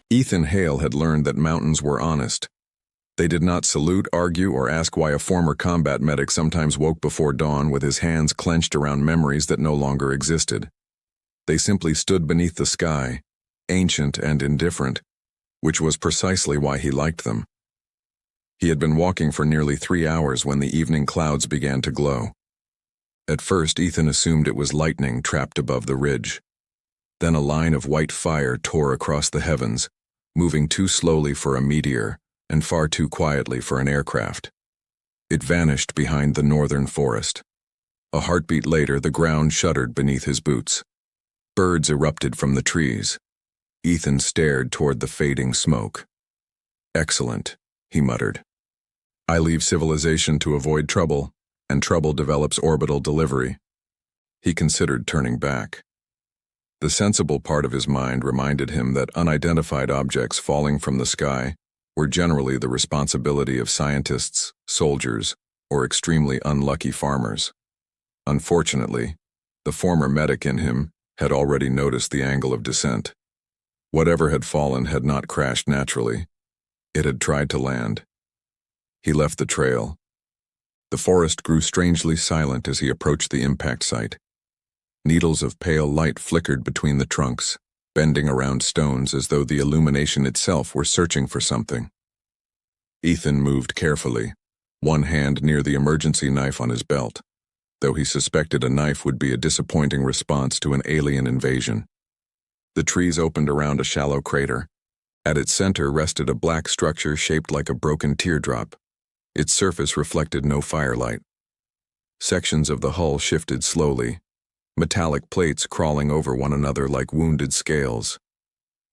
Ethan Hale had learned that mountains were honest. They did not salute, argue, or ask why a former combat medic sometimes woke before dawn with his hands clenched around memories that no longer existed. They simply stood beneath the sky, ancient and indifferent, which was precisely why he liked them. He had been walking for nearly 3 hours when the evening clouds began to glow. At first, Ethan assumed it was lightning trapped above the ridge. Then a line of white fire tore across the heavens, moving too slowly for a meteor and far too quietly for an aircraft. It vanished behind the northern forest. A heartbeat later, the ground shuddered beneath his boots. Birds erupted from the trees. Ethan stared toward the fading smoke. "Excellent," he muttered. "I leave civilization to avoid trouble, and trouble develops orbital delivery." He considered turning back. The sensible part of his mind reminded him that unidentified objects falling from the sky were generally the responsibility of scientists, soldiers, or extremely unlucky farmers. Unfortunately, the former medic in him had already noticed the angle of descent. Whatever had fallen had not crashed naturally. It had tried to land. He left the trail. The forest grew strangely silent as he approached the impact site. Needles of pale light flickered between the trunks, bending around stones as though the illumination itself were searching for something. Ethan moved carefully, one hand near the emergency knife on his belt, though he suspected a knife would be a disappointing response to an alien invasion. The trees opened around a shallow crater. At its center rested a black structure shaped like a broken teardrop. Its surface reflected no firelight. Sections of the hull shifted slowly, metallic plates crawling over one another like wounded scales.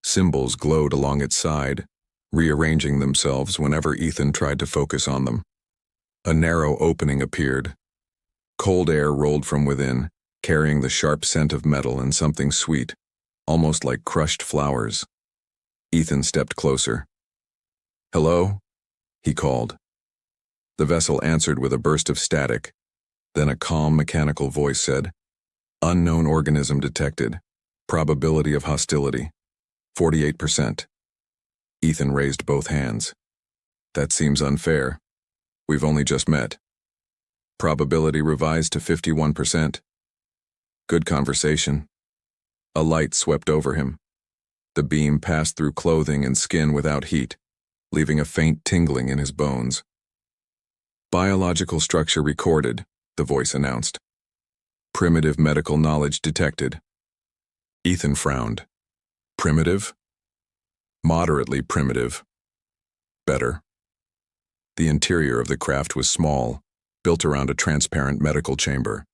Symbols glowed along its side, rearranging themselves whenever Ethan tried to focus on them. A narrow opening appeared. Cold air rolled from within, carrying the sharp scent of metal and something sweet, almost like crushed flowers. Ethan stepped closer. "Hello?" he called. The vessel answered with a burst of static. Then a calm mechanical voice said, "Unknown organism detected. Probability of hostility, 48%. Ethan raised both hands. "That seems unfair. We've only just met." "Probability revised to 51%. "Good conversation." A light swept over him. The beam passed through clothing and skin without heat, leaving a faint tingling in his bones. "Biological structure recorded," the voice announced. "Primitive medical knowledge detected." Ethan frowned. "Primitive?" "Moderately primitive. Better." The interior of the craft was small, built around a transparent medical chamber.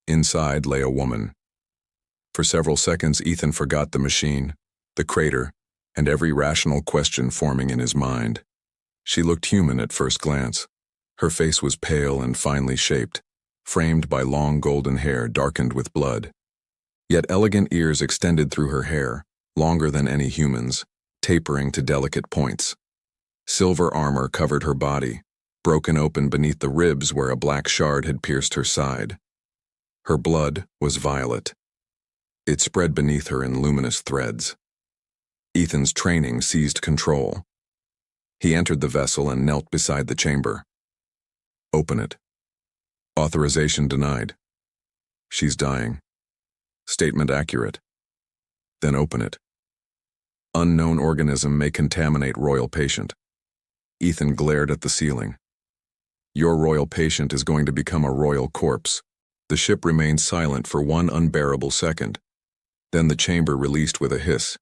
Inside lay a woman. For several seconds, Ethan forgot the machine, the crater, and every rational question forming in his mind. She looked human at first glance. Her face was pale and finely shaped, framed by long golden hair darkened with blood. Yet elegant ears extended through her hair, longer than any human's, tapering to delicate points. Silver armor covered her body, broken open beneath the ribs where a black shard had pierced her side. Her blood was violet. It spread beneath her in luminous threads. Ethan's training seized control. He entered the vessel and knelt beside the chamber. "Open it." "Authorization denied." "She's dying." "Statement accurate." "Then open it." "Unknown organism may contaminate royal patient." Ethan glared at the ceiling. "Your royal patient is going to become a royal corpse." The ship remained silent for one unbearable second. Then the chamber released with a hiss.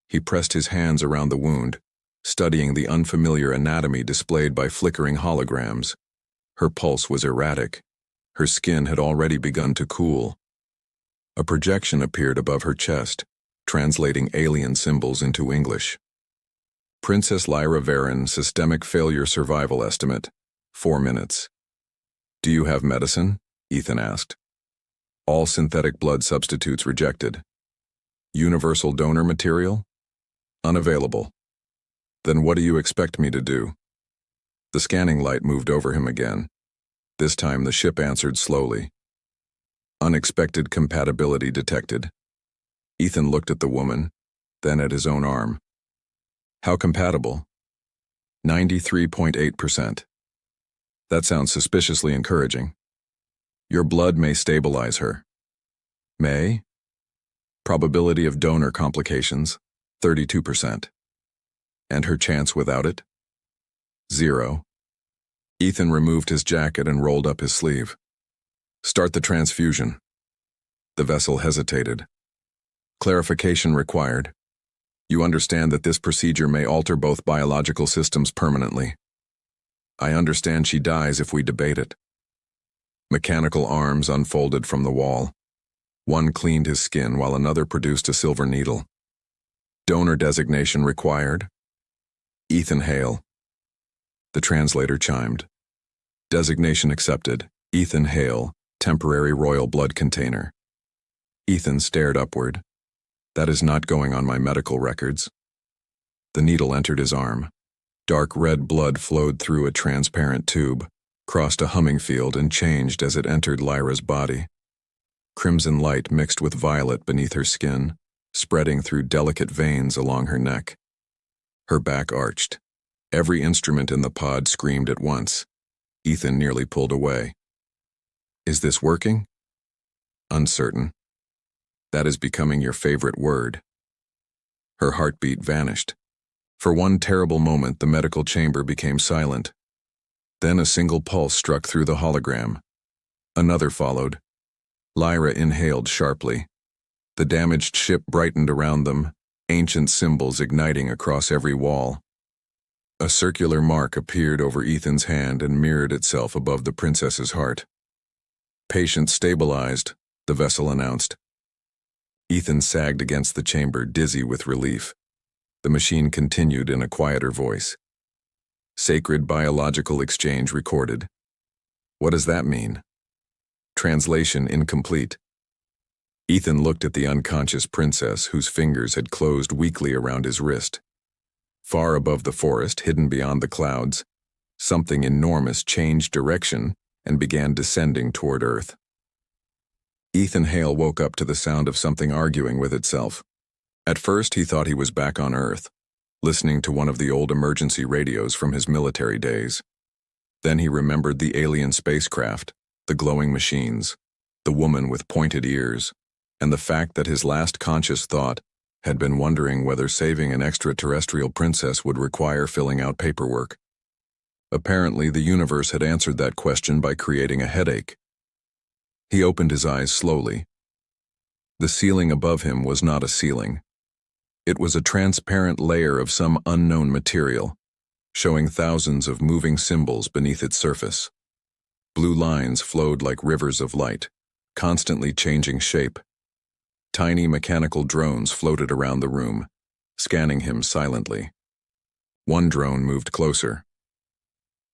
He pressed his hands around the wound, studying the unfamiliar anatomy displayed by flickering holograms. Her pulse was erratic. Her skin had already begun to cool. A projection appeared above her chest, translating alien symbols into English. "Princess Lyra Varen, systemic failure survival estimate, 4 minutes. "Do you have medicine?" Ethan asked. "All synthetic blood substitutes rejected." "Universal donor material?" "Unavailable." "Then what do you expect me to do?" The scanning light moved over him again. This time the ship answered slowly. "Unexpected compatibility detected." Ethan looked at the woman, then at his own arm. How compatible? 93.8%. That sounds suspiciously encouraging. Your blood may stabilize her. May? Probability of donor complications, 32%. And her chance without it? 0. Ethan removed his jacket and rolled up his sleeve. Start the transfusion. The vessel hesitated. Clarification required. You understand that this procedure may alter both biological systems permanently. I understand she dies if we debate it. Mechanical arms unfolded from the wall. One cleaned his skin while another produced a silver needle. Donor designation required. Ethan Hale. The translator chimed. Designation accepted. Ethan Hale, temporary royal blood container. Ethan stared upward. That is not going on my medical records. The needle entered his arm. Dark red blood flowed through a transparent tube, crossed a humming field and changed as it entered Lyra's body. Crimson light mixed with violet beneath her skin, spreading through delicate veins along her neck. Her back arched. Every instrument in the pod screamed at once. Ethan nearly pulled away. Is this working? Uncertain. That is becoming your favorite word. Her heartbeat vanished. For one terrible moment, the medical chamber became silent. Then a single pulse struck through the hologram. Another followed. Lyra inhaled sharply. The damaged ship brightened around them, ancient symbols igniting across every wall. A circular mark appeared over Ethan's hand and mirrored itself above the princess's heart. Patient stabilized, the vessel announced. Ethan sagged against the chamber, dizzy with relief. The machine continued in a quieter voice. Sacred biological exchange recorded. What does that mean? Translation incomplete. Ethan looked at the unconscious princess whose fingers had closed weakly around his wrist. Far above the forest, hidden beyond the clouds, something enormous changed direction and began descending toward Earth. Ethan Hale woke up to the sound of something arguing with itself. At first, he thought he was back on Earth, listening to one of the old emergency radios from his military days. Then he remembered the alien spacecraft, the glowing machines, the woman with pointed ears, and the fact that his last conscious thought had been wondering whether saving an extraterrestrial princess would require filling out paperwork. Apparently, the universe had answered that question by creating a headache. He opened his eyes slowly. The ceiling above him was not a ceiling. It was a transparent layer of some unknown material, showing thousands of moving symbols beneath its surface. Blue lines flowed like rivers of light, constantly changing shape. Tiny mechanical drones floated around the room, scanning him silently. One drone moved closer.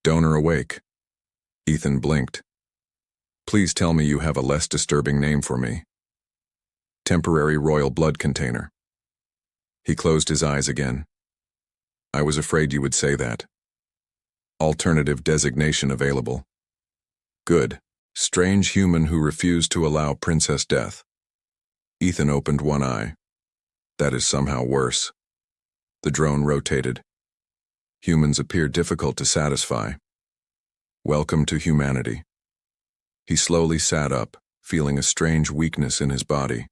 Donor awake. Ethan blinked. Please tell me you have a less disturbing name for me. Temporary royal blood container. He closed his eyes again. I was afraid you would say that. Alternative designation available. Good. Strange human who refused to allow princess death. Ethan opened one eye. That is somehow worse. The drone rotated. Humans appear difficult to satisfy. Welcome to humanity. He slowly sat up, feeling a strange weakness in his body.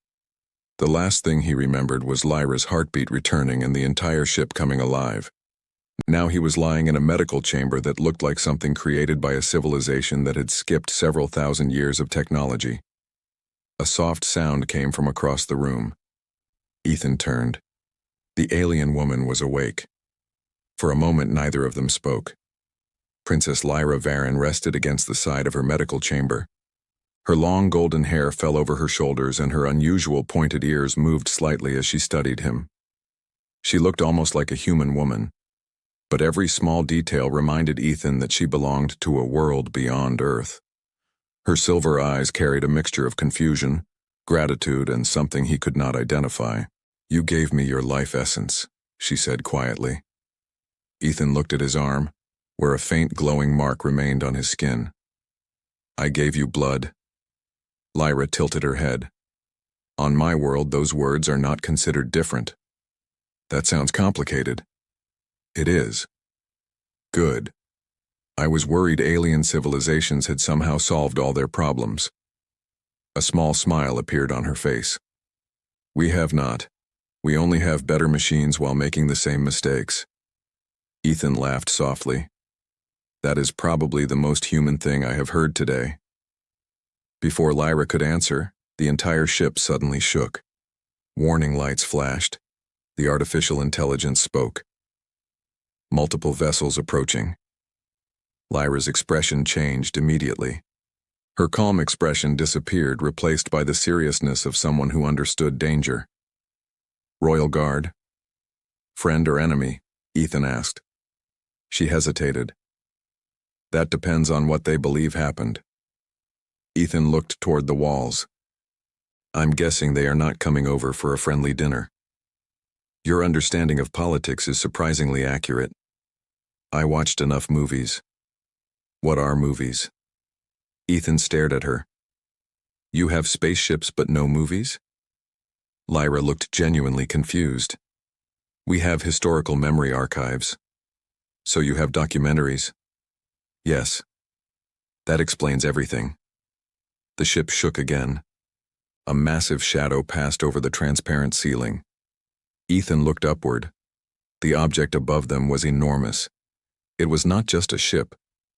The last thing he remembered was Lyra's heartbeat returning and the entire ship coming alive. Now he was lying in a medical chamber that looked like something created by a civilization that had skipped several thousand years of technology. A soft sound came from across the room. Ethan turned. The alien woman was awake. For a moment, neither of them spoke. Princess Lyra Varen rested against the side of her medical chamber. Her long golden hair fell over her shoulders and her unusual pointed ears moved slightly as she studied him. She looked almost like a human woman, but every small detail reminded Ethan that she belonged to a world beyond Earth. Her silver eyes carried a mixture of confusion, gratitude, and something he could not identify. You gave me your life essence, she said quietly. Ethan looked at his arm, where a faint glowing mark remained on his skin. I gave you blood. Lyra tilted her head. On my world, those words are not considered different. That sounds complicated. It is. Good. I was worried alien civilizations had somehow solved all their problems. A small smile appeared on her face. We have not. We only have better machines while making the same mistakes. Ethan laughed softly. That is probably the most human thing I have heard today. Before Lyra could answer, the entire ship suddenly shook. Warning lights flashed. The artificial intelligence spoke. Multiple vessels approaching. Lyra's expression changed immediately. Her calm expression disappeared, replaced by the seriousness of someone who understood danger. Royal Guard? Friend or enemy? Ethan asked. She hesitated. That depends on what they believe happened. Ethan looked toward the walls. I'm guessing they are not coming over for a friendly dinner. Your understanding of politics is surprisingly accurate. I watched enough movies. What are movies? Ethan stared at her. You have spaceships but no movies? Lyra looked genuinely confused. We have historical memory archives. So you have documentaries? Yes. That explains everything. The ship shook again. A massive shadow passed over the transparent ceiling. Ethan looked upward. The object above them was enormous. It was not just a ship.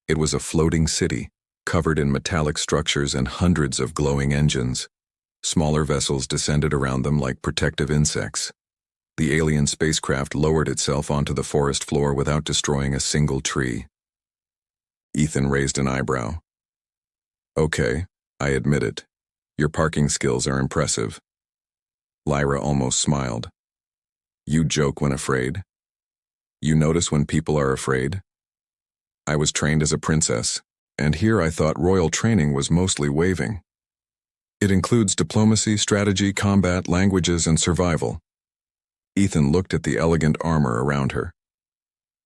It was a floating city, covered in metallic structures and hundreds of glowing engines. Smaller vessels descended around them like protective insects. The alien spacecraft lowered itself onto the forest floor without destroying a single tree. Ethan raised an eyebrow. Okay, I admit it. Your parking skills are impressive. Lyra almost smiled. You joke when afraid? You notice when people are afraid? I was trained as a princess, and here I thought royal training was mostly waving. It includes diplomacy, strategy, combat, languages, and survival. Ethan looked at the elegant armor around her.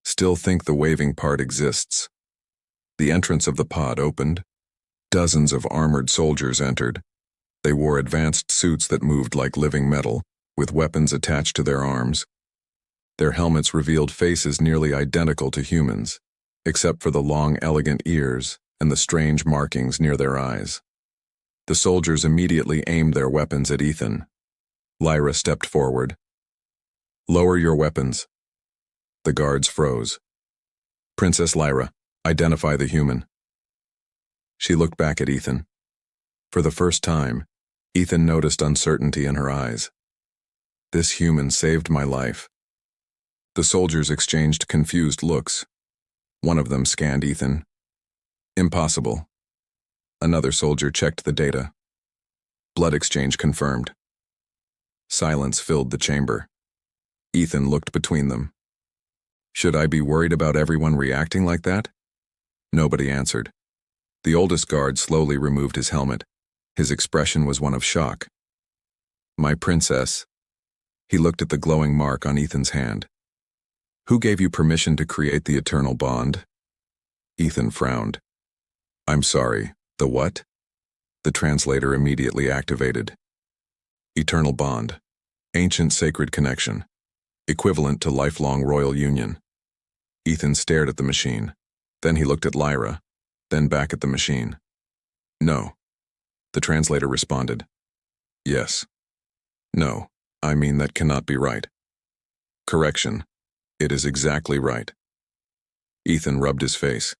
Still think the waving part exists. The entrance of the pod opened. Dozens of armored soldiers entered. They wore advanced suits that moved like living metal, with weapons attached to their arms. Their helmets revealed faces nearly identical to humans, except for the long, elegant ears and the strange markings near their eyes. The soldiers immediately aimed their weapons at Ethan. Lyra stepped forward. Lower your weapons. The guards froze. Princess Lyra, identify the human. She looked back at Ethan. For the first time, Ethan noticed uncertainty in her eyes. This human saved my life. The soldiers exchanged confused looks. One of them scanned Ethan. Impossible. Another soldier checked the data. Blood exchange confirmed. Silence filled the chamber. Ethan looked between them. Should I be worried about everyone reacting like that? Nobody answered. The oldest guard slowly removed his helmet. His expression was one of shock. My princess. He looked at the glowing mark on Ethan's hand. Who gave you permission to create the eternal bond? Ethan frowned. I'm sorry, the what? The translator immediately activated. Eternal bond. Ancient sacred connection. Equivalent to lifelong royal union. Ethan stared at the machine. Then he looked at Lyra. Then back at the machine. No. The translator responded. Yes. No, I mean that cannot be right. Correction. It is exactly right. Ethan rubbed his face.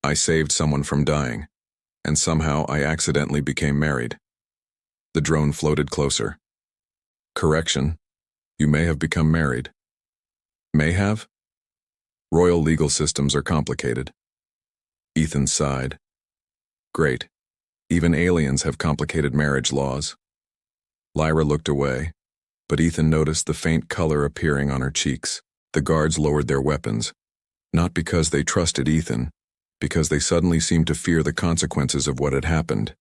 I saved someone from dying, and somehow I accidentally became married. The drone floated closer. Correction. You may have become married. May have? Royal legal systems are complicated. Ethan sighed. Great. Even aliens have complicated marriage laws. Lyra looked away, but Ethan noticed the faint color appearing on her cheeks. The guards lowered their weapons, not because they trusted Ethan, because they suddenly seemed to fear the consequences of what had happened.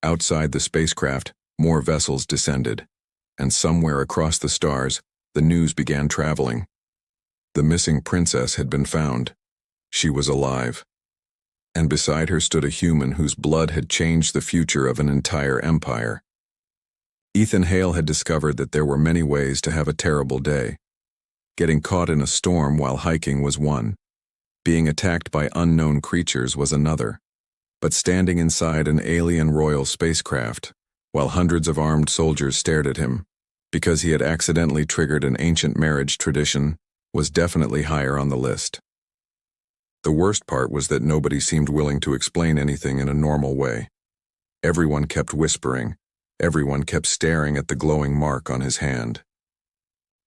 Outside the spacecraft, more vessels descended, and somewhere across the stars, the news began traveling. The missing princess had been found. She was alive. And beside her stood a human whose blood had changed the future of an entire empire. Ethan Hale had discovered that there were many ways to have a terrible day. Getting caught in a storm while hiking was one. Being attacked by unknown creatures was another. But standing inside an alien royal spacecraft, while hundreds of armed soldiers stared at him, because he had accidentally triggered an ancient marriage tradition, was definitely higher on the list. The worst part was that nobody seemed willing to explain anything in a normal way. Everyone kept whispering. Everyone kept staring at the glowing mark on his hand.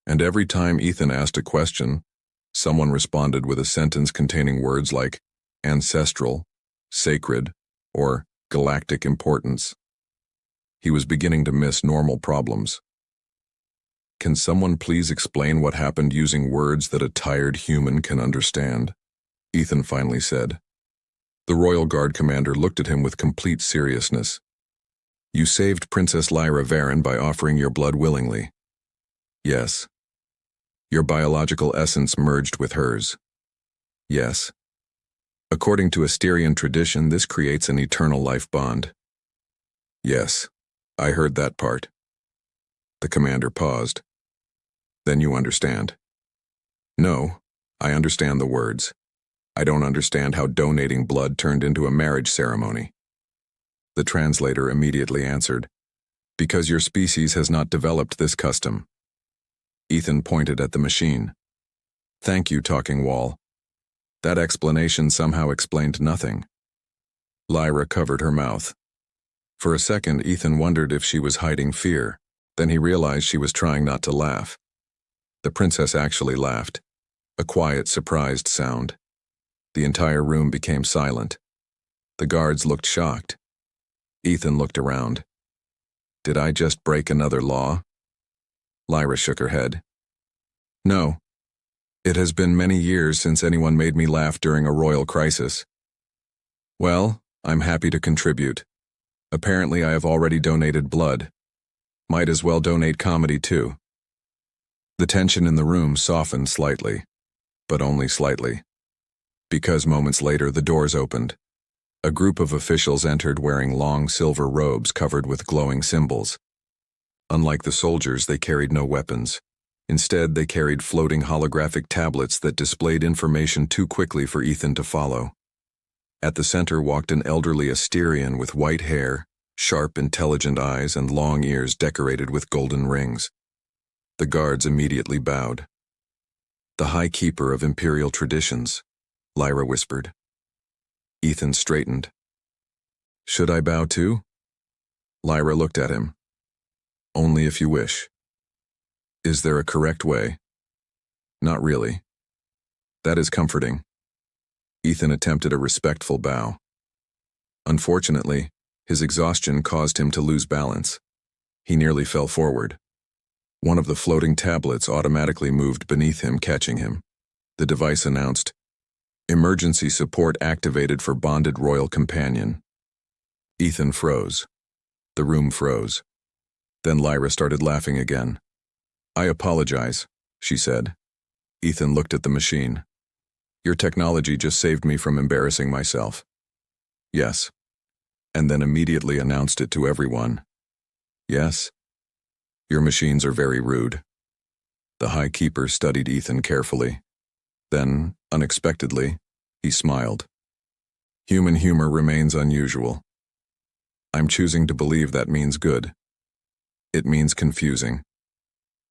And every time Ethan asked a question, someone responded with a sentence containing words like ancestral, sacred, or galactic importance. He was beginning to miss normal problems. Can someone please explain what happened using words that a tired human can understand? Ethan finally said. The Royal Guard commander looked at him with complete seriousness. You saved Princess Lyra Varen by offering your blood willingly. Yes. Your biological essence merged with hers. Yes. According to Asterian tradition, this creates an eternal life bond. Yes, I heard that part. The commander paused. Then you understand. No, I understand the words. I don't understand how donating blood turned into a marriage ceremony. The translator immediately answered, because your species has not developed this custom. Ethan pointed at the machine. Thank you, talking wall. That explanation somehow explained nothing. Lyra covered her mouth. For a second, Ethan wondered if she was hiding fear. Then he realized she was trying not to laugh. The princess actually laughed. A quiet, surprised sound. The entire room became silent. The guards looked shocked. Ethan looked around. Did I just break another law? Lyra shook her head. No. It has been many years since anyone made me laugh during a royal crisis. Well, I'm happy to contribute. Apparently I have already donated blood. Might as well donate comedy too. The tension in the room softened slightly, but only slightly. Because moments later the doors opened. A group of officials entered wearing long silver robes covered with glowing symbols. Unlike the soldiers, they carried no weapons. Instead, they carried floating holographic tablets that displayed information too quickly for Ethan to follow. At the center walked an elderly Asterian with white hair, sharp, intelligent eyes, and long ears decorated with golden rings. The guards immediately bowed. The High Keeper of Imperial Traditions, Lyra whispered. Ethan straightened. Should I bow too? Lyra looked at him. Only if you wish. Is there a correct way? Not really. That is comforting. Ethan attempted a respectful bow. Unfortunately, his exhaustion caused him to lose balance. He nearly fell forward. One of the floating tablets automatically moved beneath him, catching him. The device announced, Emergency support activated for bonded royal companion. Ethan froze. The room froze. Then Lyra started laughing again. I apologize, she said. Ethan looked at the machine. Your technology just saved me from embarrassing myself. Yes. And then immediately announced it to everyone. Yes. Your machines are very rude. The High Keeper studied Ethan carefully. Then, unexpectedly, he smiled. Human humor remains unusual. I'm choosing to believe that means good. It means confusing.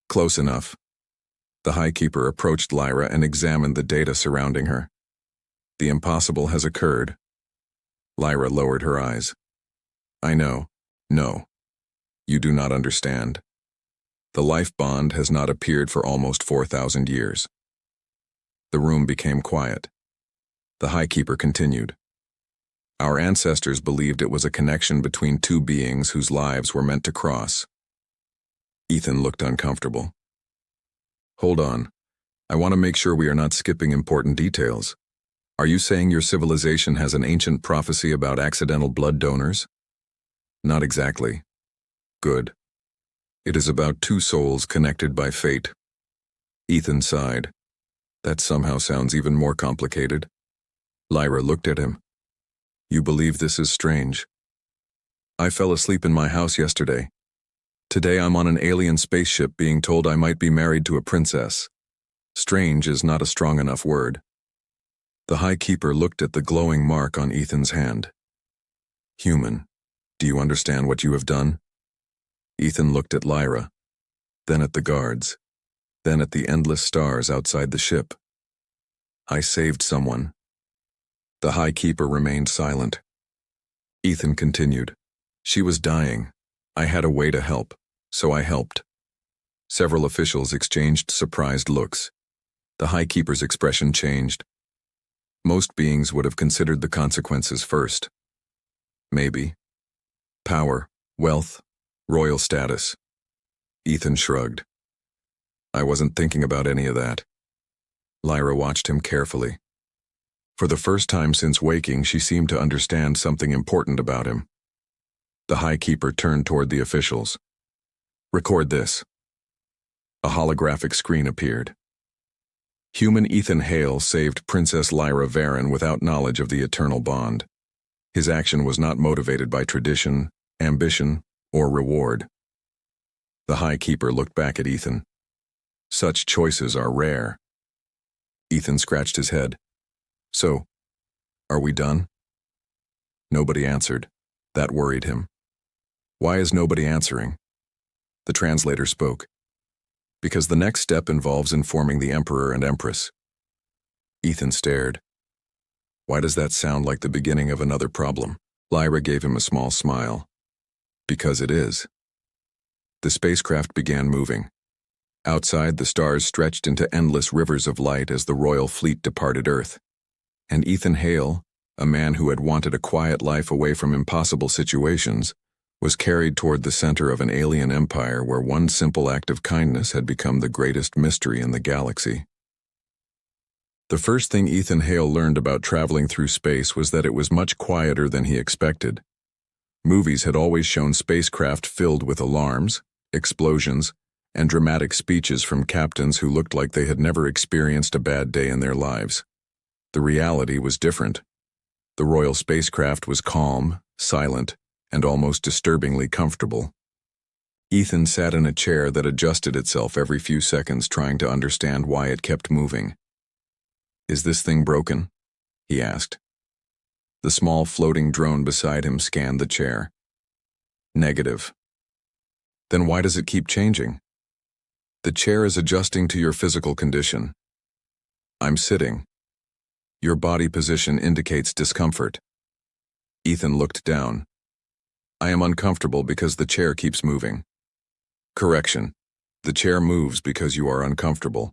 Close enough. The High Keeper approached Lyra and examined the data surrounding her. The impossible has occurred. Lyra lowered her eyes. I know. No. You do not understand. The life bond has not appeared for almost 4,000 years. The room became quiet. The High Keeper continued. Our ancestors believed it was a connection between two beings whose lives were meant to cross. Ethan looked uncomfortable. Hold on. I want to make sure we are not skipping important details. Are you saying your civilization has an ancient prophecy about accidental blood donors? Not exactly. Good. It is about two souls connected by fate. Ethan sighed. That somehow sounds even more complicated. Lyra looked at him. You believe this is strange? I fell asleep in my house yesterday. Today I'm on an alien spaceship being told I might be married to a princess. Strange is not a strong enough word. The High Keeper looked at the glowing mark on Ethan's hand. Human, do you understand what you have done? Ethan looked at Lyra, then at the guards, then at the endless stars outside the ship. I saved someone. The High Keeper remained silent. Ethan continued. She was dying. I had a way to help, so I helped. Several officials exchanged surprised looks. The High Keeper's expression changed. Most beings would have considered the consequences first. Maybe. Power, wealth, royal status. Ethan shrugged. I wasn't thinking about any of that. Lyra watched him carefully. For the first time since waking, she seemed to understand something important about him. The High Keeper turned toward the officials. Record this. A holographic screen appeared. Human Ethan Hale saved Princess Lyra Varen without knowledge of the eternal bond. His action was not motivated by tradition, ambition, or reward. The High Keeper looked back at Ethan. Such choices are rare. Ethan scratched his head. So, are we done? Nobody answered. That worried him. Why is nobody answering? The translator spoke. Because the next step involves informing the Emperor and Empress. Ethan stared. Why does that sound like the beginning of another problem? Lyra gave him a small smile. Because it is. The spacecraft began moving. Outside, the stars stretched into endless rivers of light as the royal fleet departed Earth. And Ethan Hale, a man who had wanted a quiet life away from impossible situations, was carried toward the center of an alien empire where one simple act of kindness had become the greatest mystery in the galaxy. The first thing Ethan Hale learned about traveling through space was that it was much quieter than he expected. Movies had always shown spacecraft filled with alarms, explosions, and dramatic speeches from captains who looked like they had never experienced a bad day in their lives. The reality was different. The royal spacecraft was calm, silent, and almost disturbingly comfortable. Ethan sat in a chair that adjusted itself every few seconds, trying to understand why it kept moving. Is this thing broken? He asked. The small floating drone beside him scanned the chair. Negative. Then why does it keep changing? The chair is adjusting to your physical condition. I'm sitting. Your body position indicates discomfort. Ethan looked down. I am uncomfortable because the chair keeps moving. Correction. The chair moves because you are uncomfortable.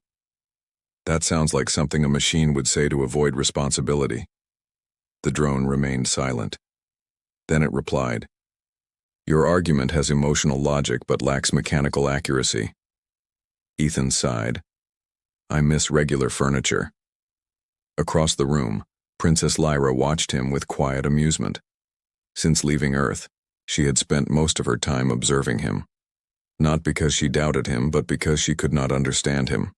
That sounds like something a machine would say to avoid responsibility. The drone remained silent. Then it replied. Your argument has emotional logic but lacks mechanical accuracy. Ethan sighed. I miss regular furniture. Across the room, Princess Lyra watched him with quiet amusement. Since leaving Earth, she had spent most of her time observing him. Not because she doubted him, but because she could not understand him.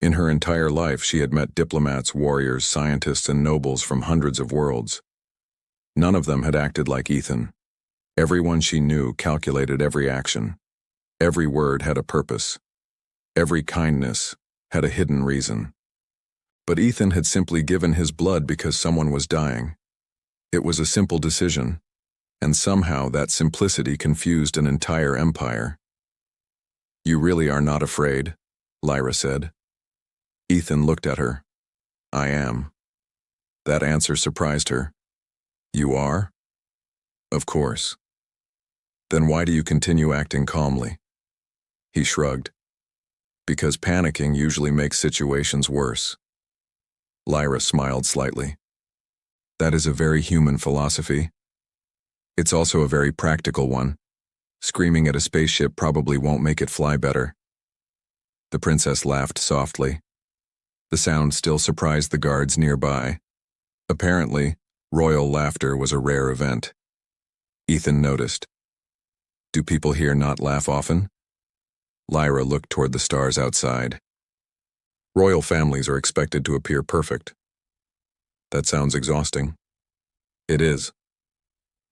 In her entire life, she had met diplomats, warriors, scientists, and nobles from hundreds of worlds. None of them had acted like Ethan. Everyone she knew calculated every action. Every word had a purpose. Every kindness had a hidden reason. But Ethan had simply given his blood because someone was dying. It was a simple decision, and somehow that simplicity confused an entire empire. You really are not afraid, Lyra said. Ethan looked at her. I am. That answer surprised her. You are? Of course. Then why do you continue acting calmly? He shrugged. Because panicking usually makes situations worse. Lyra smiled slightly. That is a very human philosophy. It's also a very practical one. Screaming at a spaceship probably won't make it fly better. The princess laughed softly. The sound still surprised the guards nearby. Apparently, royal laughter was a rare event. Ethan noticed. Do people here not laugh often? Lyra looked toward the stars outside. Royal families are expected to appear perfect. That sounds exhausting. It is.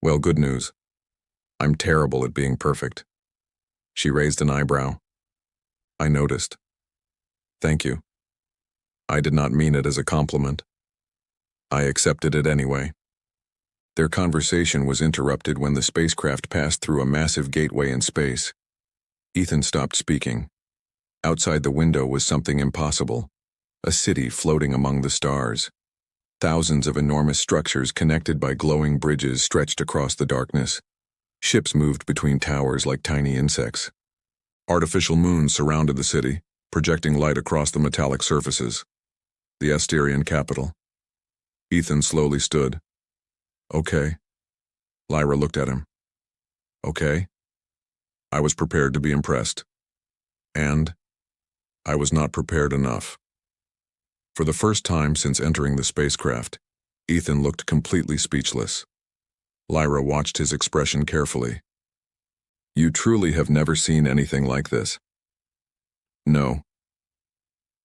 Well, good news. I'm terrible at being perfect. She raised an eyebrow. I noticed. Thank you. I did not mean it as a compliment. I accepted it anyway. Their conversation was interrupted when the spacecraft passed through a massive gateway in space. Ethan stopped speaking. Outside the window was something impossible. A city floating among the stars. Thousands of enormous structures connected by glowing bridges stretched across the darkness. Ships moved between towers like tiny insects. Artificial moons surrounded the city, projecting light across the metallic surfaces. The Asterian capital. Ethan slowly stood. Okay. Lyra looked at him. Okay. I was prepared to be impressed. And I was not prepared enough. For the first time since entering the spacecraft, Ethan looked completely speechless. Lyra watched his expression carefully. You truly have never seen anything like this. No.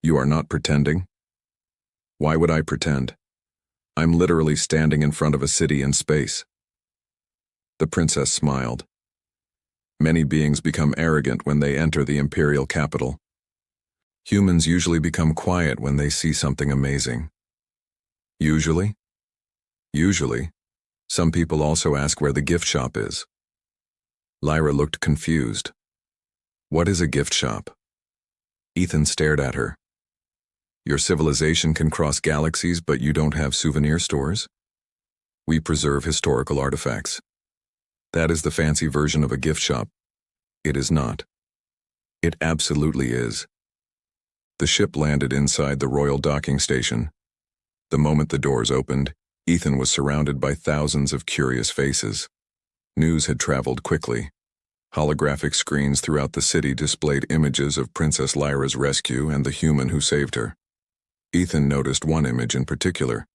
You are not pretending? Why would I pretend? I'm literally standing in front of a city in space. The princess smiled. Many beings become arrogant when they enter the imperial capital. Humans usually become quiet when they see something amazing. Usually? Usually. Some people also ask where the gift shop is. Lyra looked confused. What is a gift shop? Ethan stared at her. Your civilization can cross galaxies, but you don't have souvenir stores? We preserve historical artifacts. That is the fancy version of a gift shop. It is not. It absolutely is. The ship landed inside the royal docking station. The moment the doors opened, Ethan was surrounded by thousands of curious faces. News had traveled quickly. Holographic screens throughout the city displayed images of Princess Lyra's rescue and the human who saved her. Ethan noticed one image in particular.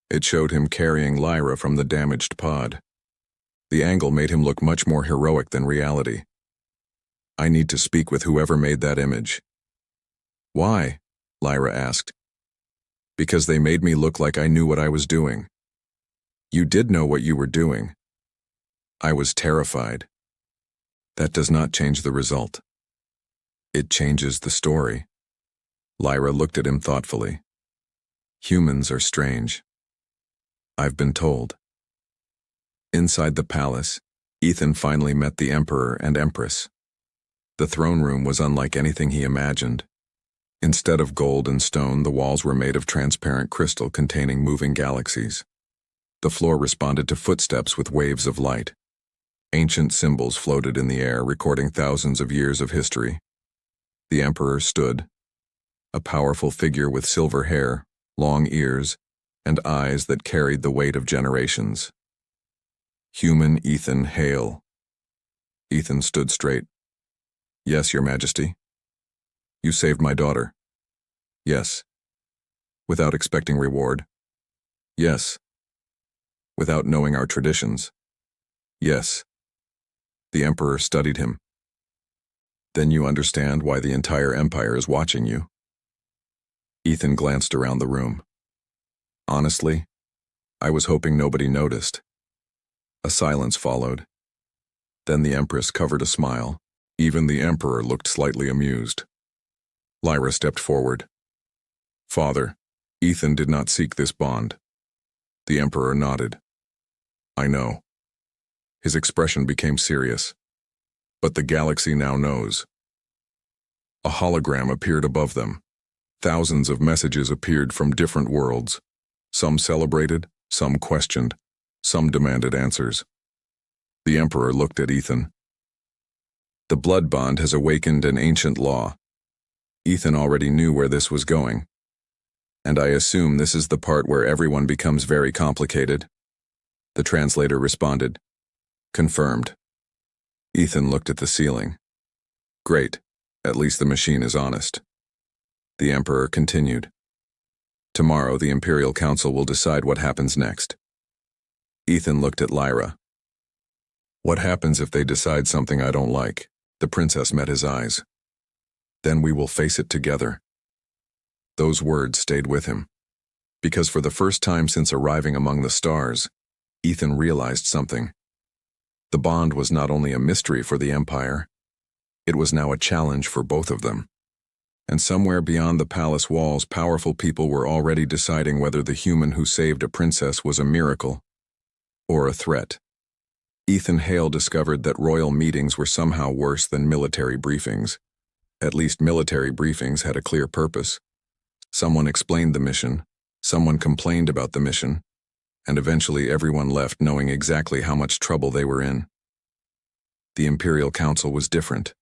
It showed him carrying Lyra from the damaged pod. The angle made him look much more heroic than reality. I need to speak with whoever made that image. Why? Lyra asked. Because they made me look like I knew what I was doing. You did know what you were doing. I was terrified. That does not change the result. It changes the story. Lyra looked at him thoughtfully. Humans are strange. I've been told. Inside the palace, Ethan finally met the Emperor and Empress. The throne room was unlike anything he imagined. Instead of gold and stone, the walls were made of transparent crystal containing moving galaxies. The floor responded to footsteps with waves of light. Ancient symbols floated in the air, recording thousands of years of history. The Emperor stood, a powerful figure with silver hair, long ears, and eyes that carried the weight of generations. Human Ethan Hale. Ethan stood straight. Yes, Your Majesty. You saved my daughter. Yes. Without expecting reward. Yes. Without knowing our traditions. Yes. The Emperor studied him. Then you understand why the entire empire is watching you. Ethan glanced around the room. Honestly, I was hoping nobody noticed. A silence followed. Then the Empress covered a smile. Even the Emperor looked slightly amused. Lyra stepped forward. Father, Ethan did not seek this bond. The Emperor nodded. I know. His expression became serious. But the galaxy now knows. A hologram appeared above them. Thousands of messages appeared from different worlds. Some celebrated, some questioned, some demanded answers. The Emperor looked at Ethan. The blood bond has awakened an ancient law. Ethan already knew where this was going. And I assume this is the part where everyone becomes very complicated. The translator responded. Confirmed. Ethan looked at the ceiling. Great. At least the machine is honest. The Emperor continued. Tomorrow the Imperial Council will decide what happens next. Ethan looked at Lyra. What happens if they decide something I don't like? The princess met his eyes. Then we will face it together. Those words stayed with him. Because for the first time since arriving among the stars, Ethan realized something. The bond was not only a mystery for the Empire, it was now a challenge for both of them. And somewhere beyond the palace walls, powerful people were already deciding whether the human who saved a princess was a miracle or a threat. Ethan Hale discovered that royal meetings were somehow worse than military briefings. At least military briefings had a clear purpose. Someone explained the mission, someone complained about the mission, and eventually everyone left knowing exactly how much trouble they were in. The Imperial Council was different.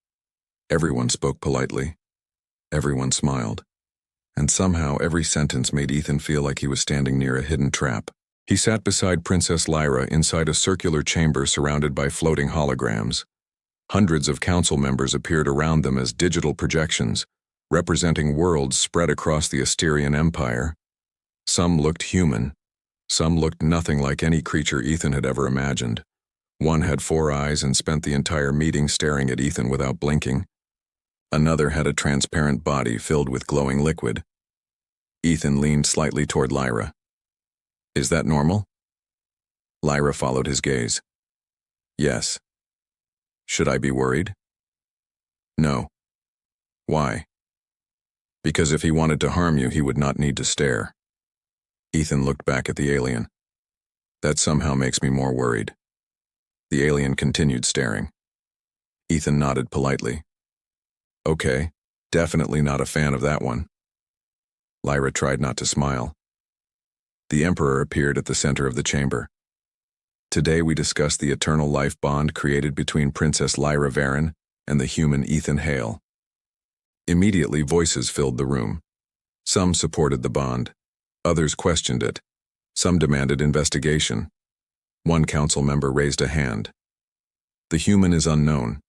Everyone spoke politely. Everyone smiled. And somehow every sentence made Ethan feel like he was standing near a hidden trap. He sat beside Princess Lyra inside a circular chamber surrounded by floating holograms. Hundreds of council members appeared around them as digital projections, representing worlds spread across the Asterian Empire. Some looked human. Some looked nothing like any creature Ethan had ever imagined. One had 4 eyes and spent the entire meeting staring at Ethan without blinking. Another had a transparent body filled with glowing liquid. Ethan leaned slightly toward Lyra. "Is that normal?" Lyra followed his gaze. "Yes." "Should I be worried?" "No." "Why?" "Because if he wanted to harm you, he would not need to stare." Ethan looked back at the alien. "That somehow makes me more worried." The alien continued staring. Ethan nodded politely. "Okay, definitely not a fan of that one." Lyra tried not to smile. The Emperor appeared at the center of the chamber. "Today we discuss the eternal life bond created between Princess Lyra Varen and the human Ethan Hale." Immediately voices filled the room. Some supported the bond. Others questioned it. Some demanded investigation. One council member raised a hand. "The human is unknown.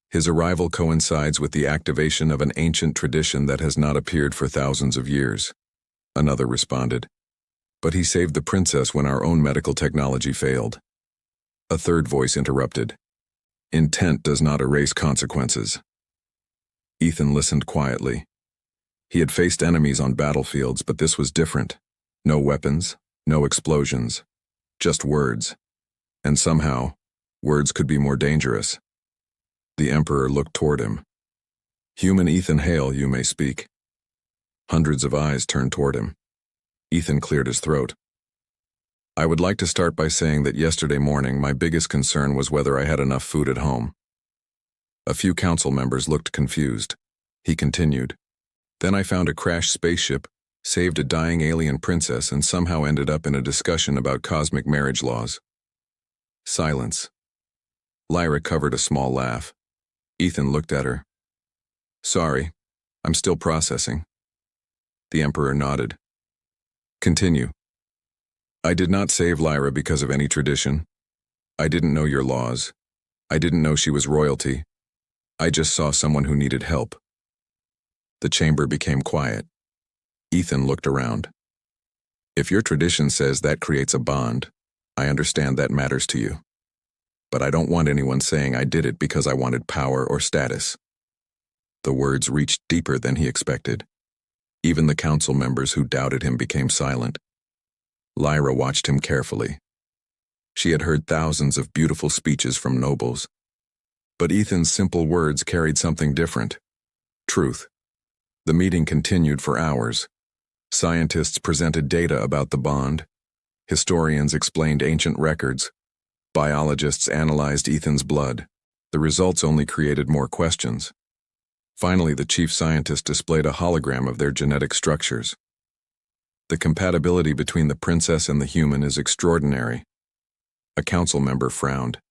His arrival coincides with the activation of an ancient tradition that has not appeared for thousands of years." Another responded. "But he saved the princess when our own medical technology failed." A third voice interrupted. "Intent does not erase consequences." Ethan listened quietly. He had faced enemies on battlefields, but this was different. No weapons, no explosions, just words. And somehow, words could be more dangerous. The Emperor looked toward him. "Human Ethan Hale, you may speak." Hundreds of eyes turned toward him. Ethan cleared his throat. "I would like to start by saying that yesterday morning my biggest concern was whether I had enough food at home." A few council members looked confused. He continued. "Then I found a crashed spaceship, saved a dying alien princess, and somehow ended up in a discussion about cosmic marriage laws." Silence. Lyra covered a small laugh. Ethan looked at her. "Sorry, I'm still processing." The Emperor nodded. "Continue." "I did not save Lyra because of any tradition. I didn't know your laws. I didn't know she was royalty. I just saw someone who needed help." The chamber became quiet. Ethan looked around. "If your tradition says that creates a bond, I understand that matters to you. But I don't want anyone saying I did it because I wanted power or status." The words reached deeper than he expected. Even the council members who doubted him became silent. Lyra watched him carefully. She had heard thousands of beautiful speeches from nobles. But Ethan's simple words carried something different. Truth. The meeting continued for hours. Scientists presented data about the bond. Historians explained ancient records. Biologists analyzed Ethan's blood. The results only created more questions. Finally, the chief scientist displayed a hologram of their genetic structures. "The compatibility between the princess and the human is extraordinary." A council member frowned.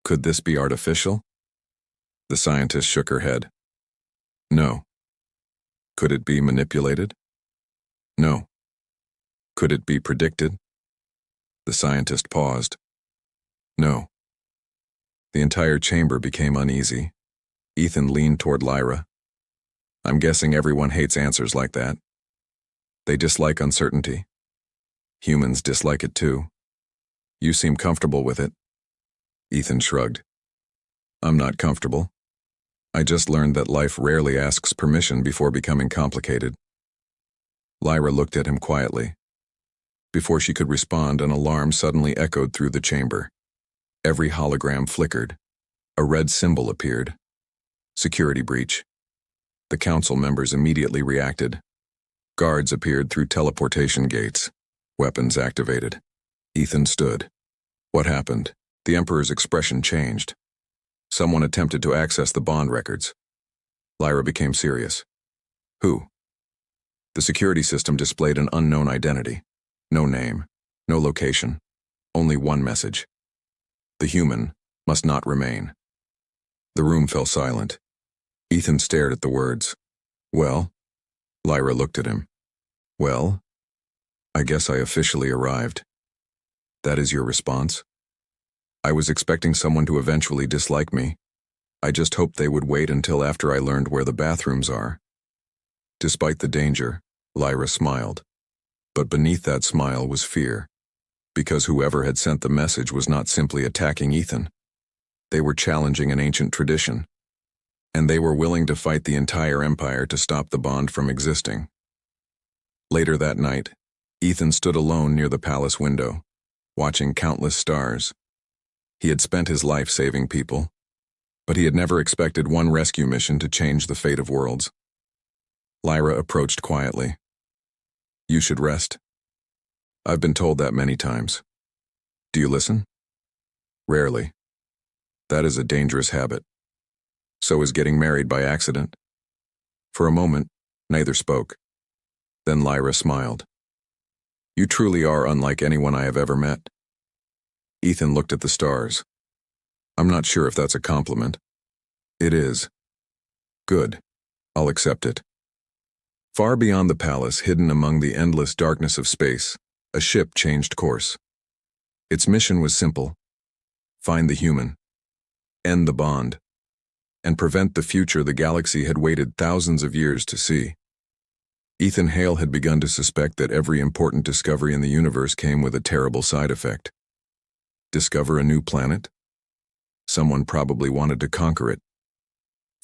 "Could this be artificial?" The scientist shook her head. "No." "Could it be manipulated?" "No." "Could it be predicted?" The scientist paused. "No." The entire chamber became uneasy. Ethan leaned toward Lyra. "I'm guessing everyone hates answers like that. They dislike uncertainty. Humans dislike it too. You seem comfortable with it." Ethan shrugged. "I'm not comfortable. I just learned that life rarely asks permission before becoming complicated." Lyra looked at him quietly. Before she could respond, an alarm suddenly echoed through the chamber. Every hologram flickered. A red symbol appeared. Security breach. The council members immediately reacted. Guards appeared through teleportation gates. Weapons activated. Ethan stood. What happened? The Emperor's expression changed. Someone attempted to access the bond records. Lyra became serious. Who? The security system displayed an unknown identity. No name, no location, only one message. The human must not remain. The room fell silent. Ethan stared at the words. Well? Lyra looked at him. Well? I guess I officially arrived. That is your response? I was expecting someone to eventually dislike me. I just hoped they would wait until after I learned where the bathrooms are. Despite the danger, Lyra smiled. But beneath that smile was fear. Because whoever had sent the message was not simply attacking Ethan. They were challenging an ancient tradition. And they were willing to fight the entire empire to stop the bond from existing. Later that night, Ethan stood alone near the palace window, watching countless stars. He had spent his life saving people, but he had never expected one rescue mission to change the fate of worlds. Lyra approached quietly. You should rest. I've been told that many times. Do you listen? Rarely. That is a dangerous habit. So is getting married by accident. For a moment, neither spoke. Then Lyra smiled. You truly are unlike anyone I have ever met. Ethan looked at the stars. I'm not sure if that's a compliment. It is. Good. I'll accept it. Far beyond the palace, hidden among the endless darkness of space, a ship changed course. Its mission was simple. Find the human. End the bond. And prevent the future the galaxy had waited thousands of years to see. Ethan Hale had begun to suspect that every important discovery in the universe came with a terrible side effect. Discover a new planet? Someone probably wanted to conquer it.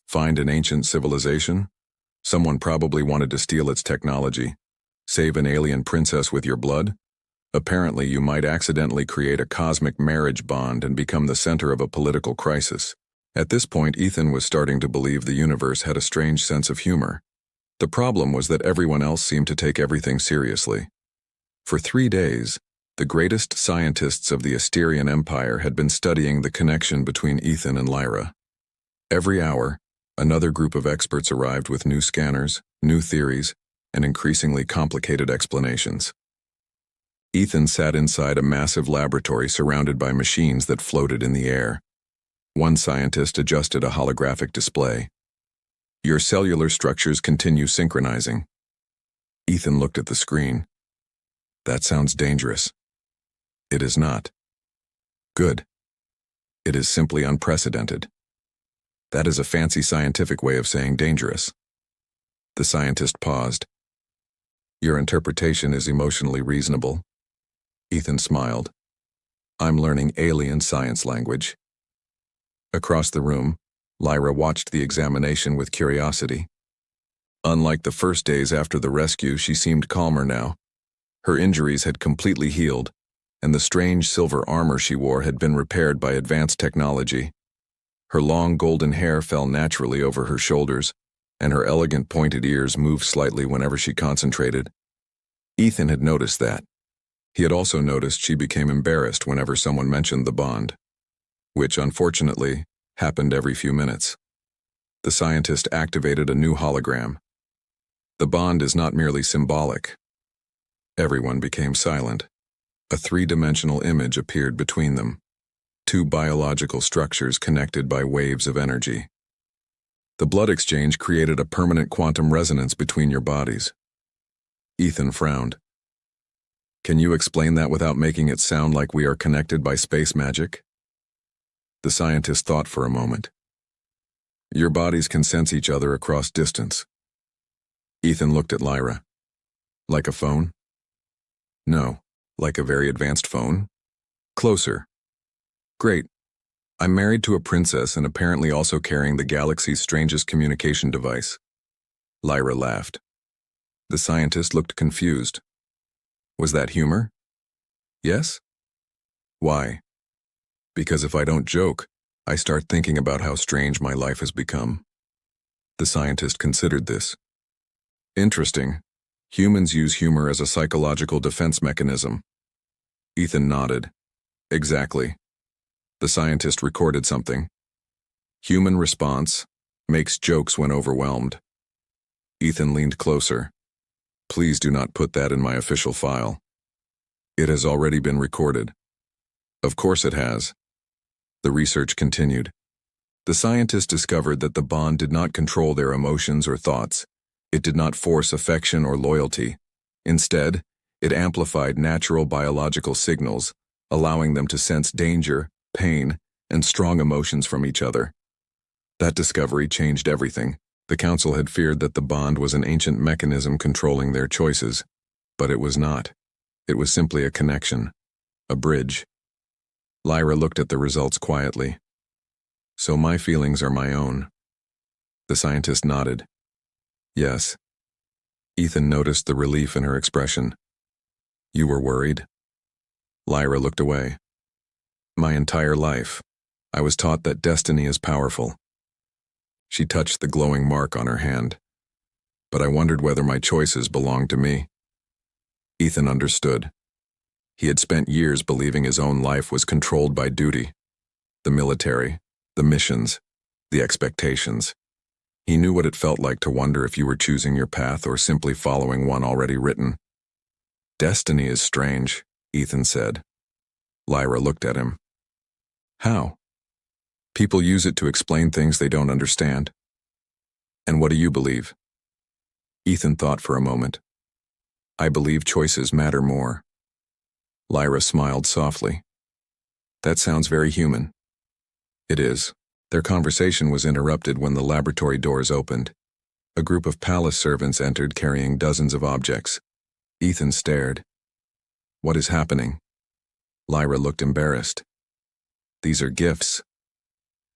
Find an ancient civilization? Someone probably wanted to steal its technology. Save an alien princess with your blood? Apparently, you might accidentally create a cosmic marriage bond and become the center of a political crisis. At this point, Ethan was starting to believe the universe had a strange sense of humor. The problem was that everyone else seemed to take everything seriously. For 3 days, the greatest scientists of the Asterian Empire had been studying the connection between Ethan and Lyra. Every hour, another group of experts arrived with new scanners, new theories, and increasingly complicated explanations. Ethan sat inside a massive laboratory surrounded by machines that floated in the air. One scientist adjusted a holographic display. Your cellular structures continue synchronizing. Ethan looked at the screen. That sounds dangerous. It is not. Good. It is simply unprecedented. That is a fancy scientific way of saying dangerous. The scientist paused. Your interpretation is emotionally reasonable. Ethan smiled. I'm learning alien science language. Across the room, Lyra watched the examination with curiosity. Unlike the first days after the rescue, she seemed calmer now. Her injuries had completely healed, and the strange silver armor she wore had been repaired by advanced technology. Her long golden hair fell naturally over her shoulders, and her elegant pointed ears moved slightly whenever she concentrated. Ethan had noticed that. He had also noticed she became embarrassed whenever someone mentioned the bond, which, unfortunately, happened every few minutes. The scientist activated a new hologram. The bond is not merely symbolic. Everyone became silent. A 3-dimensional image appeared between them. 2 biological structures connected by waves of energy. The blood exchange created a permanent quantum resonance between your bodies. Ethan frowned. Can you explain that without making it sound like we are connected by space magic? The scientist thought for a moment. Your bodies can sense each other across distance. Ethan looked at Lyra. Like a phone? No. Like a very advanced phone? Closer. Great. I'm married to a princess and apparently also carrying the galaxy's strangest communication device. Lyra laughed. The scientist looked confused. Was that humor? Yes? Why? Because if I don't joke, I start thinking about how strange my life has become. The scientist considered this. Interesting. Humans use humor as a psychological defense mechanism. Ethan nodded. Exactly. The scientist recorded something. Human response: makes jokes when overwhelmed. Ethan leaned closer. Please do not put that in my official file. It has already been recorded. Of course it has. The research continued. The scientist discovered that the bond did not control their emotions or thoughts. It did not force affection or loyalty. Instead, it amplified natural biological signals, allowing them to sense danger, pain, and strong emotions from each other. That discovery changed everything. The council had feared that the bond was an ancient mechanism controlling their choices, but it was not. It was simply a connection, a bridge. Lyra looked at the results quietly. So my feelings are my own. The scientist nodded. Yes. Ethan noticed the relief in her expression. You were worried? Lyra looked away. My entire life, I was taught that destiny is powerful. She touched the glowing mark on her hand. But I wondered whether my choices belonged to me. Ethan understood. He had spent years believing his own life was controlled by duty. The military, the missions, the expectations. He knew what it felt like to wonder if you were choosing your path or simply following one already written. Destiny is strange, Ethan said. Lyra looked at him. How? People use it to explain things they don't understand. And what do you believe? Ethan thought for a moment. I believe choices matter more. Lyra smiled softly. That sounds very human. It is. Their conversation was interrupted when the laboratory doors opened. A group of palace servants entered carrying dozens of objects. Ethan stared. What is happening? Lyra looked embarrassed. These are gifts.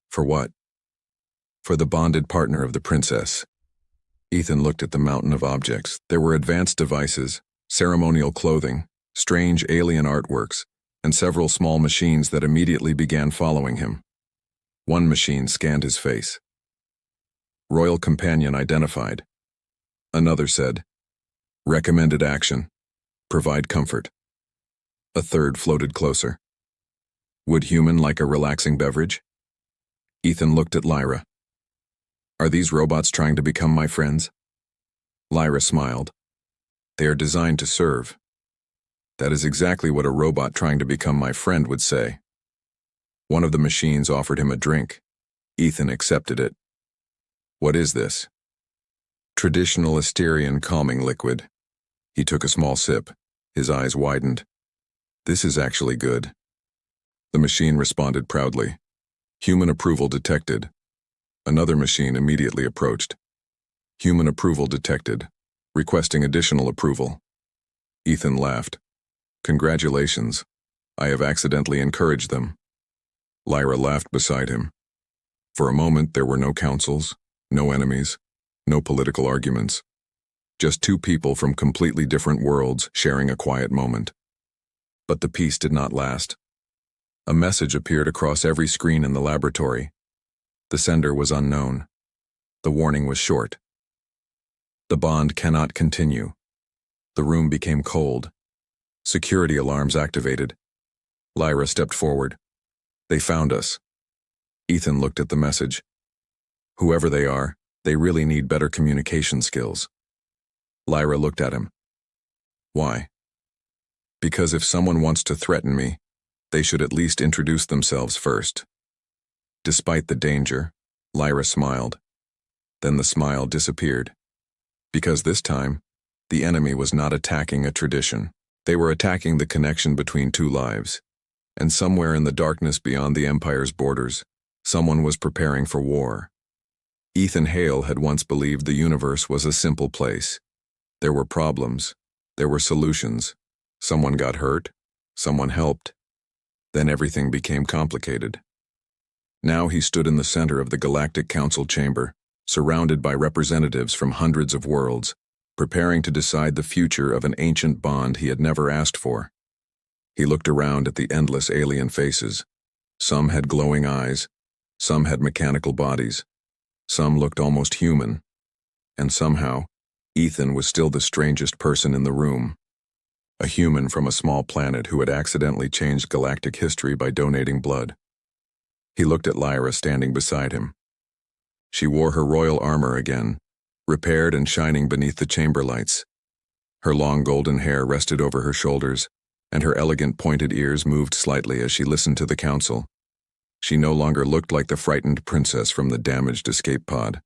For what? For the bonded partner of the princess. Ethan looked at the mountain of objects. There were advanced devices, ceremonial clothing, strange alien artworks, and several small machines that immediately began following him. One machine scanned his face. Royal companion identified. Another said, recommended action. Provide comfort. A third floated closer. Would human like a relaxing beverage? Ethan looked at Lyra. Are these robots trying to become my friends? Lyra smiled. They are designed to serve. That is exactly what a robot trying to become my friend would say. One of the machines offered him a drink. Ethan accepted it. What is this? Traditional Asterian calming liquid. He took a small sip. His eyes widened. This is actually good. The machine responded proudly. Human approval detected. Another machine immediately approached. Human approval detected. Requesting additional approval. Ethan laughed. Congratulations. I have accidentally encouraged them. Lyra laughed beside him. For a moment there were no councils, no enemies, no political arguments. Just two people from completely different worlds sharing a quiet moment. But the peace did not last. A message appeared across every screen in the laboratory. The sender was unknown. The warning was short. The bond cannot continue. The room became cold. Security alarms activated. Lyra stepped forward. They found us. Ethan looked at the message. Whoever they are, they really need better communication skills. Lyra looked at him. Why? Because if someone wants to threaten me, they should at least introduce themselves first. Despite the danger, Lyra smiled. Then the smile disappeared. Because this time, the enemy was not attacking a tradition. They were attacking the connection between two lives. And somewhere in the darkness beyond the Empire's borders, someone was preparing for war. Ethan Hale had once believed the universe was a simple place. There were problems. There were solutions. Someone got hurt. Someone helped. Then everything became complicated. Now he stood in the center of the Galactic Council chamber, surrounded by representatives from hundreds of worlds, preparing to decide the future of an ancient bond he had never asked for. He looked around at the endless alien faces. Some had glowing eyes. Some had mechanical bodies. Some looked almost human, and somehow, Ethan was still the strangest person in the room. A human from a small planet who had accidentally changed galactic history by donating blood. He looked at Lyra standing beside him. She wore her royal armor again, repaired and shining beneath the chamber lights. Her long golden hair rested over her shoulders, and her elegant pointed ears moved slightly as she listened to the council. She no longer looked like the frightened princess from the damaged escape pod.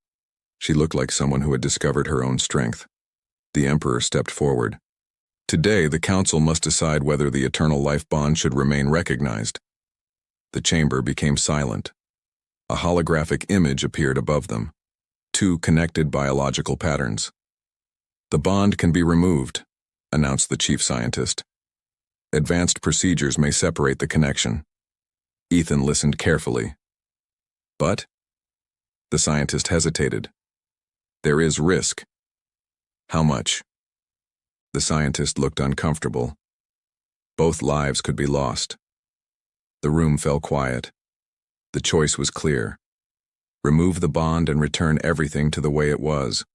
She looked like someone who had discovered her own strength. The Emperor stepped forward. Today, the council must decide whether the eternal life bond should remain recognized. The chamber became silent. A holographic image appeared above them. Two connected biological patterns. "The bond can be removed," announced the chief scientist. "Advanced procedures may separate the connection." Ethan listened carefully. "But?" The scientist hesitated. "There is risk." "How much?" The scientist looked uncomfortable. Both lives could be lost. The room fell quiet. The choice was clear. Remove the bond and return everything to the way it was,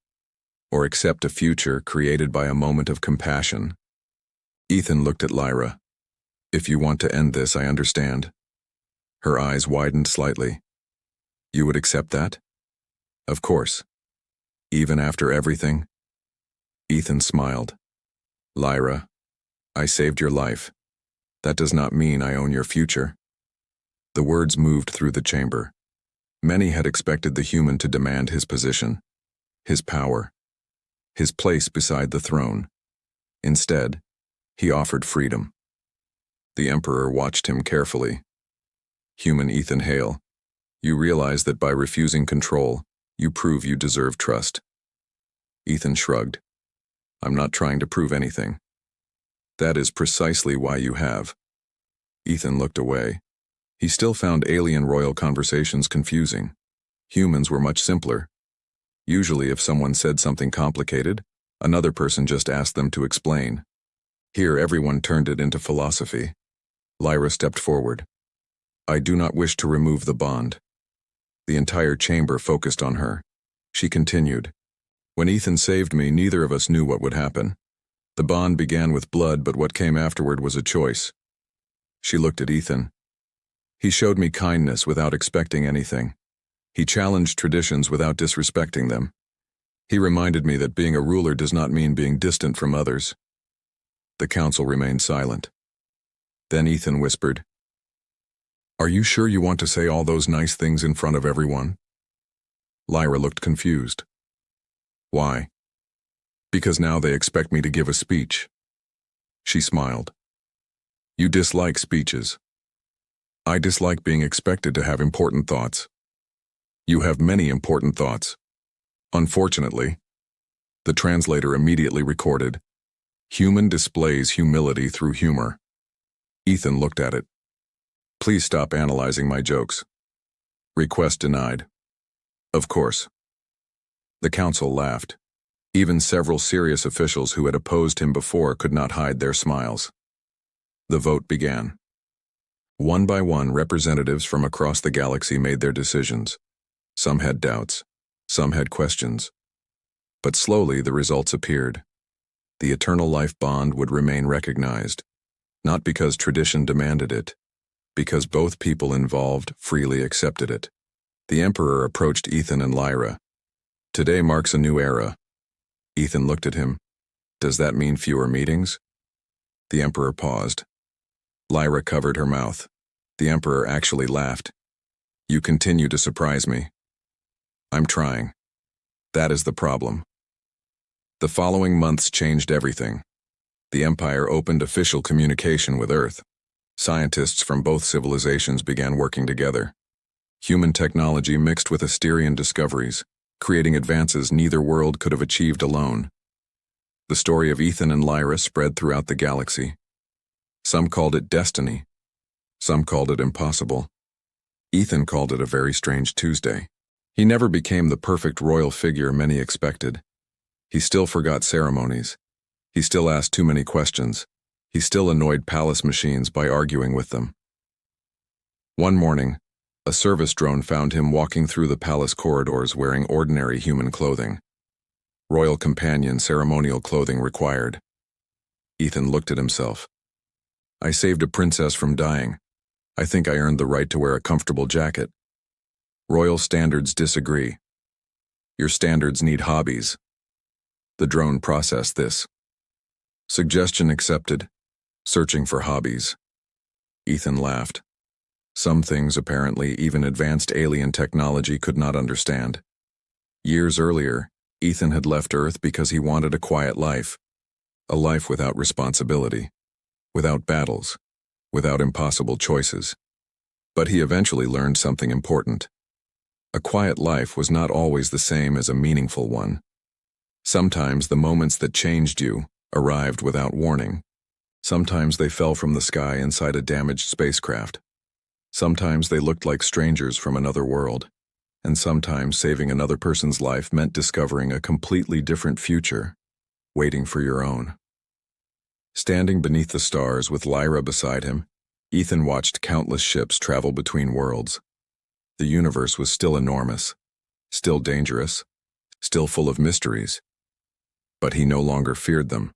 or accept a future created by a moment of compassion. Ethan looked at Lyra. "If you want to end this, I understand." Her eyes widened slightly. "You would accept that?" "Of course." "Even after everything?" Ethan smiled. "Lyra, I saved your life. That does not mean I own your future." The words moved through the chamber. Many had expected the human to demand his position, his power, his place beside the throne. Instead, he offered freedom. The Emperor watched him carefully. "Human Ethan Hale, you realize that by refusing control, you prove you deserve trust." Ethan shrugged. "I'm not trying to prove anything." "That is precisely why you have." Ethan looked away. He still found alien royal conversations confusing. Humans were much simpler. Usually, if someone said something complicated, another person just asked them to explain. Here, everyone turned it into philosophy. Lyra stepped forward. "I do not wish to remove the bond." The entire chamber focused on her. She continued. "When Ethan saved me, neither of us knew what would happen. The bond began with blood, but what came afterward was a choice." She looked at Ethan. "He showed me kindness without expecting anything. He challenged traditions without disrespecting them. He reminded me that being a ruler does not mean being distant from others." The council remained silent. Then Ethan whispered, "Are you sure you want to say all those nice things in front of everyone?" Lyra looked confused. "Why?" "Because now they expect me to give a speech." She smiled. "You dislike speeches." "I dislike being expected to have important thoughts." "You have many important thoughts." "Unfortunately." The translator immediately recorded, "Human displays humility through humor." Ethan looked at it. "Please stop analyzing my jokes." "Request denied." "Of course." The council laughed. Even several serious officials who had opposed him before could not hide their smiles. The vote began. One by one, representatives from across the galaxy made their decisions. Some had doubts, some had questions. But slowly the results appeared. The eternal life bond would remain recognized, not because tradition demanded it, because both people involved freely accepted it. The Emperor approached Ethan and Lyra. "Today marks a new era." Ethan looked at him. "Does that mean fewer meetings?" The Emperor paused. Lyra covered her mouth. The Emperor actually laughed. "You continue to surprise me." "I'm trying. That is the problem." The following months changed everything. The Empire opened official communication with Earth. Scientists from both civilizations began working together. Human technology mixed with Asterian discoveries, creating advances neither world could have achieved alone. The story of Ethan and Lyra spread throughout the galaxy. Some called it destiny. Some called it impossible. Ethan called it a very strange Tuesday. He never became the perfect royal figure many expected. He still forgot ceremonies. He still asked too many questions. He still annoyed palace machines by arguing with them. One morning, A service drone found him walking through the palace corridors wearing ordinary human clothing. Royal companion ceremonial clothing required. Ethan looked at himself. I saved a princess from dying. I think I earned the right to wear a comfortable jacket. Royal standards disagree. Your standards need hobbies. The drone processed this. Suggestion accepted. Searching for hobbies. Ethan laughed. Some things, apparently, even advanced alien technology could not understand. Years earlier, Ethan had left Earth because he wanted a quiet life. A life without responsibility. Without battles. Without impossible choices. But he eventually learned something important. A quiet life was not always the same as a meaningful one. Sometimes the moments that changed you arrived without warning. Sometimes they fell from the sky inside a damaged spacecraft. Sometimes they looked like strangers from another world. And sometimes saving another person's life meant discovering a completely different future, waiting for your own. Standing beneath the stars with Lyra beside him, Ethan watched countless ships travel between worlds. The universe was still enormous, still dangerous, still full of mysteries. But he no longer feared them,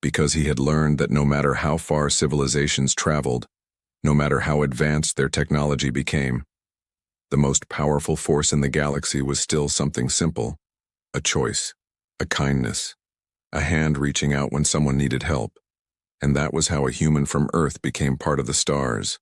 because he had learned that no matter how far civilizations traveled, no matter how advanced their technology became, the most powerful force in the galaxy was still something simple: a choice, a kindness, a hand reaching out when someone needed help. And that was how a human from Earth became part of the stars.